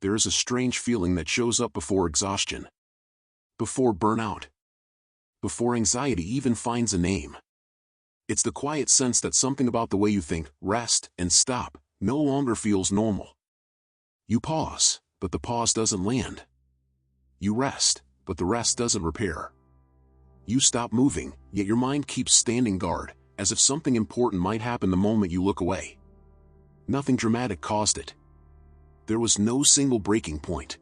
there is a strange feeling that shows up before exhaustion, before burnout, before anxiety even finds a name. It's the quiet sense that something about the way you think, rest, and stop no longer feels normal. You pause, but the pause doesn't land. You rest, but the rest doesn't repair. You stop moving, yet your mind keeps standing guard, as if something important might happen the moment you look away. Nothing dramatic caused it. There was no single breaking point.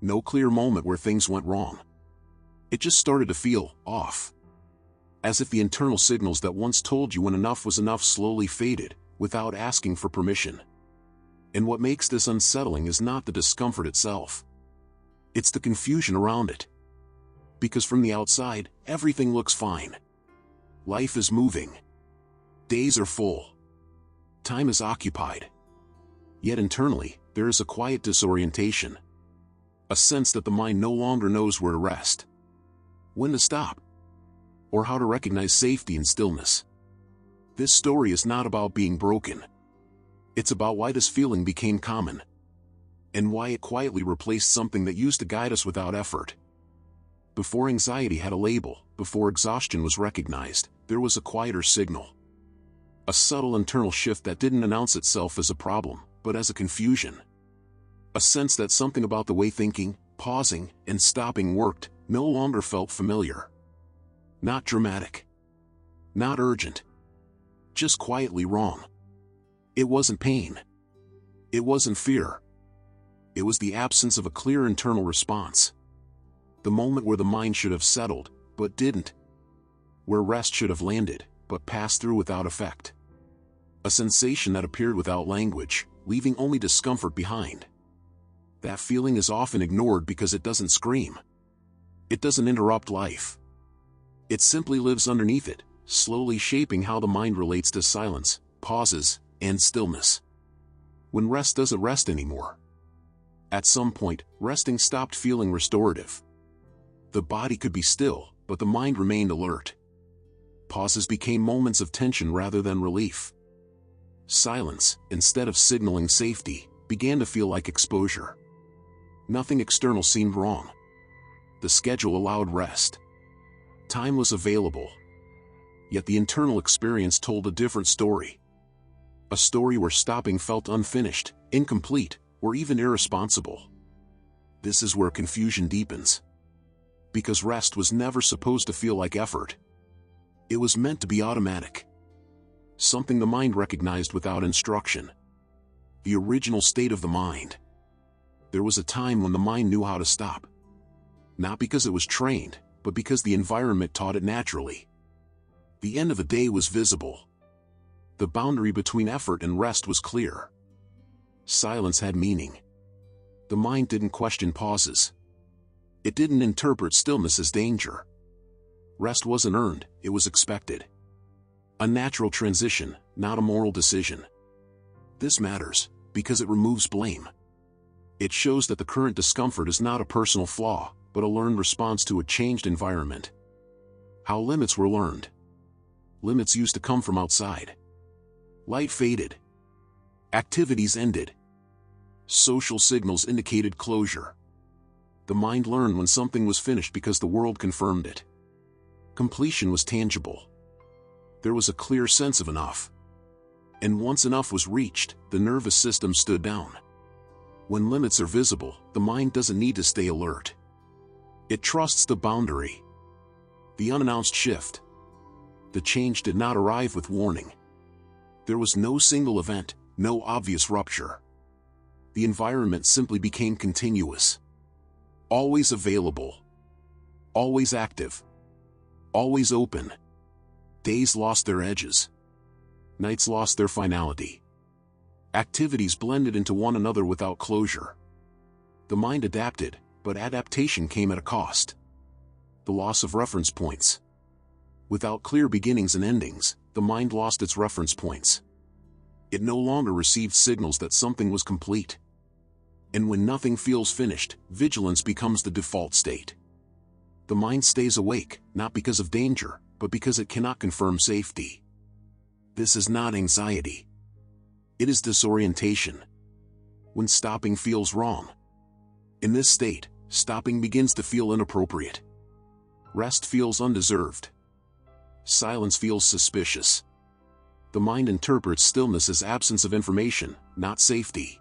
No clear moment where things went wrong. It just started to feel off. As if the internal signals that once told you when enough was enough slowly faded, without asking for permission. And what makes this unsettling is not the discomfort itself. It's the confusion around it. Because from the outside, everything looks fine. Life is moving. Days are full. Time is occupied. Yet internally, there is a quiet disorientation. A sense that the mind no longer knows where to rest, when to stop, or how to recognize safety and stillness. This story is not about being broken. It's about why this feeling became common, and why it quietly replaced something that used to guide us without effort. Before anxiety had a label, before exhaustion was recognized, there was a quieter signal. A subtle internal shift that didn't announce itself as a problem, but as a confusion. A sense that something about the way thinking, pausing, and stopping worked no longer felt familiar. Not dramatic. Not urgent. Just quietly wrong. It wasn't pain. It wasn't fear. It was the absence of a clear internal response. The moment where the mind should have settled, but didn't. Where rest should have landed, but passed through without effect. A sensation that appeared without language, leaving only discomfort behind. That feeling is often ignored because it doesn't scream. It doesn't interrupt life. It simply lives underneath it, slowly shaping how the mind relates to silence, pauses, and stillness. When rest doesn't rest anymore. At some point, resting stopped feeling restorative. The body could be still, but the mind remained alert. Pauses became moments of tension rather than relief. Silence, instead of signaling safety, began to feel like exposure. Nothing external seemed wrong. The schedule allowed rest. Time was available. Yet the internal experience told a different story. A story where stopping felt unfinished, incomplete, or even irresponsible. This is where confusion deepens. Because rest was never supposed to feel like effort. It was meant to be automatic. Something the mind recognized without instruction. The original state of the mind. There was a time when the mind knew how to stop. Not because it was trained, but because the environment taught it naturally. The end of the day was visible. The boundary between effort and rest was clear. Silence had meaning. The mind didn't question pauses. It didn't interpret stillness as danger. Rest wasn't earned, it was expected. A natural transition, not a moral decision. This matters, because it removes blame. It shows that the current discomfort is not a personal flaw, but a learned response to a changed environment. How limits were learned. Limits used to come from outside. Light faded. Activities ended. Social signals indicated closure. The mind learned when something was finished because the world confirmed it. Completion was tangible. There was a clear sense of enough. And once enough was reached, the nervous system stood down. When limits are visible, the mind doesn't need to stay alert. It trusts the boundary. The unannounced shift. The change did not arrive with warning. There was no single event, no obvious rupture. The environment simply became continuous. Always available. Always active. Always open. Days lost their edges. Nights lost their finality. Activities blended into one another without closure. The mind adapted, but adaptation came at a cost. The loss of reference points. Without clear beginnings and endings, the mind lost its reference points. It no longer received signals that something was complete. And when nothing feels finished, vigilance becomes the default state. The mind stays awake, not because of danger, but because it cannot confirm safety. This is not anxiety. It is disorientation. when stopping feels wrong. In this state, stopping begins to feel inappropriate. Rest feels undeserved. Silence feels suspicious. The mind interprets stillness as absence of information, not safety.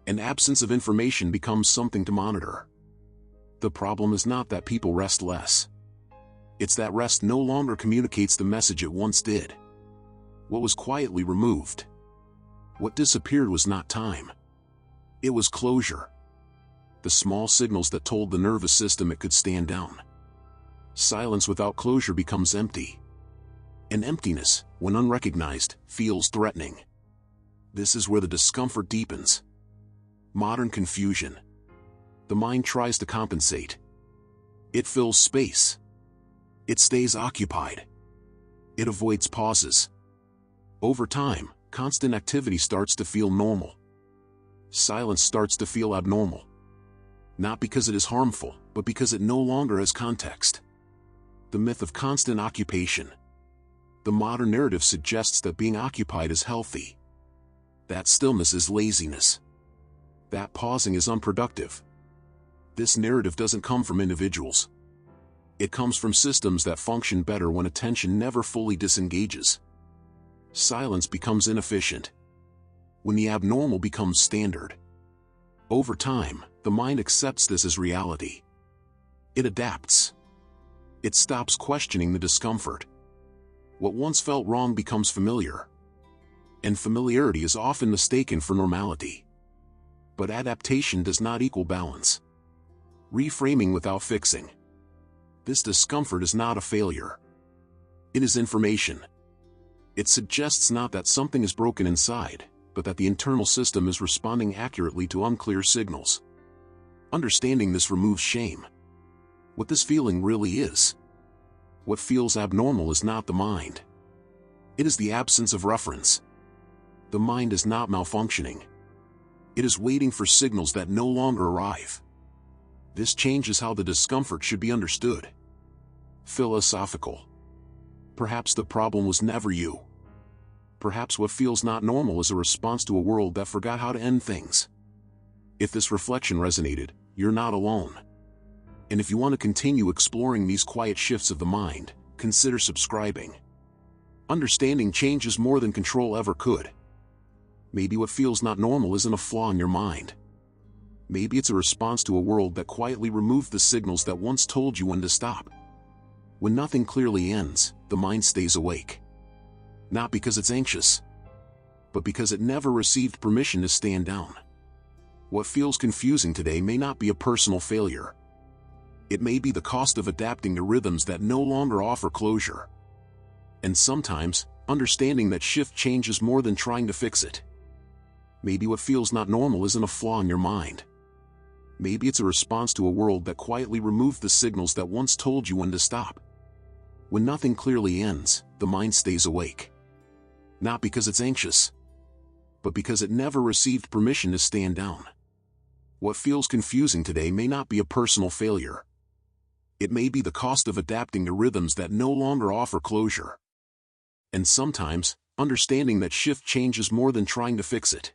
And absence of information becomes something to monitor. The problem is not that people rest less. It's that rest no longer communicates the message it once did. What was quietly removed? What disappeared was not time. It was closure. The small signals that told the nervous system it could stand down. Silence without closure becomes empty. And emptiness, when unrecognized, feels threatening. This is where the discomfort deepens. Modern confusion. The mind tries to compensate. It fills space. It stays occupied. It avoids pauses. Over time, constant activity starts to feel normal. Silence starts to feel abnormal. Not because it is harmful, but because it no longer has context. The myth of constant occupation. The modern narrative suggests that being occupied is healthy. That stillness is laziness. That pausing is unproductive. This narrative doesn't come from individuals. It comes from systems that function better when attention never fully disengages. Silence becomes inefficient when the abnormal becomes standard. Over time, the mind accepts this as reality. It adapts. It stops questioning the discomfort. What once felt wrong becomes familiar. And familiarity is often mistaken for normality. But adaptation does not equal balance. Reframing without fixing. This discomfort is not a failure. It is information. It suggests not that something is broken inside, but that the internal system is responding accurately to unclear signals. Understanding this removes shame. What this feeling really is. What feels abnormal is not the mind. It is the absence of reference. The mind is not malfunctioning. It is waiting for signals that no longer arrive. This changes how the discomfort should be understood. Philosophical. Perhaps the problem was never you. Perhaps what feels not normal is a response to a world that forgot how to end things. If this reflection resonated, you're not alone. And if you want to continue exploring these quiet shifts of the mind, consider subscribing. Understanding changes more than control ever could. Maybe what feels not normal isn't a flaw in your mind. Maybe it's a response to a world that quietly removed the signals that once told you when to stop. When nothing clearly ends, the mind stays awake. Not because it's anxious, but because it never received permission to stand down. What feels confusing today may not be a personal failure. It may be the cost of adapting to rhythms that no longer offer closure. And sometimes, understanding that shift changes more than trying to fix it. Maybe what feels not normal isn't a flaw in your mind. Maybe it's a response to a world that quietly removed the signals that once told you when to stop. When nothing clearly ends, the mind stays awake. Not because it's anxious, but because it never received permission to stand down. What feels confusing today may not be a personal failure. It may be the cost of adapting to rhythms that no longer offer closure. And sometimes, understanding that shift changes more than trying to fix it.